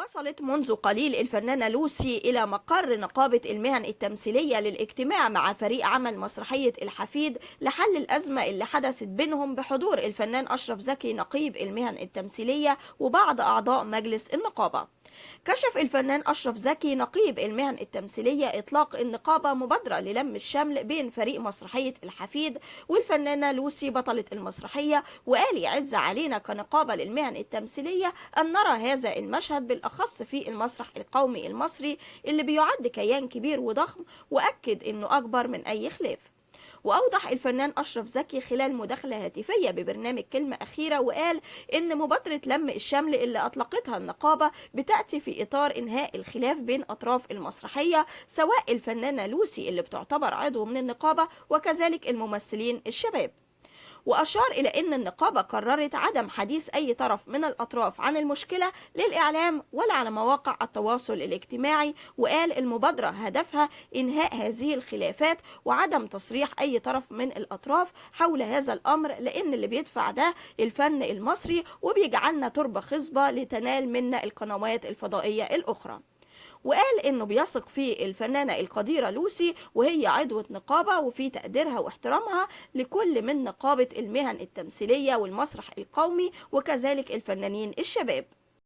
وصلت منذ قليل الفنانة لوسي إلى مقر نقابة المهن التمثيلية للاجتماع مع فريق عمل مسرحية الحفيد لحل الأزمة اللي حدثت بينهم بحضور الفنان أشرف زكي نقيب المهن التمثيلية وبعض أعضاء مجلس النقابة. كشف الفنان أشرف زكي نقيب المهن التمثيلية إطلاق النقابة مبادرة للم الشمل بين فريق مسرحية الحفيد والفنانة لوسي بطلة المسرحية، وقال يعز علينا كنقابة للمهن التمثيلية أن نرى هذا المشهد بالأخص في المسرح القومي المصري اللي بيعد كيان كبير وضخم، وأكد أنه أكبر من أي خلاف. وأوضح الفنان أشرف زكي خلال مداخلة هاتفية ببرنامج كلمة أخيرة، وقال إن مبادرة لم الشمل اللي أطلقتها النقابة بتأتي في إطار إنهاء الخلاف بين أطراف المسرحية، سواء الفنانة لوسي اللي بتعتبر عضو من النقابة وكذلك الممثلين الشباب. وأشار إلى أن النقابة قررت عدم حديث أي طرف من الأطراف عن المشكلة للإعلام ولا على مواقع التواصل الاجتماعي، وقال المبادرة هدفها إنهاء هذه الخلافات وعدم تصريح أي طرف من الأطراف حول هذا الأمر، لأن اللي بيدفع ده الفن المصري وبيجعلنا تربة خصبة لتنال منا القنوات الفضائية الأخرى. وقال انه بيثق في الفنانة القديرة لوسي وهي عضوة نقابة، وفي تقديرها واحترامها لكل من نقابة المهن التمثيلية والمسرح القومي وكذلك الفنانين الشباب.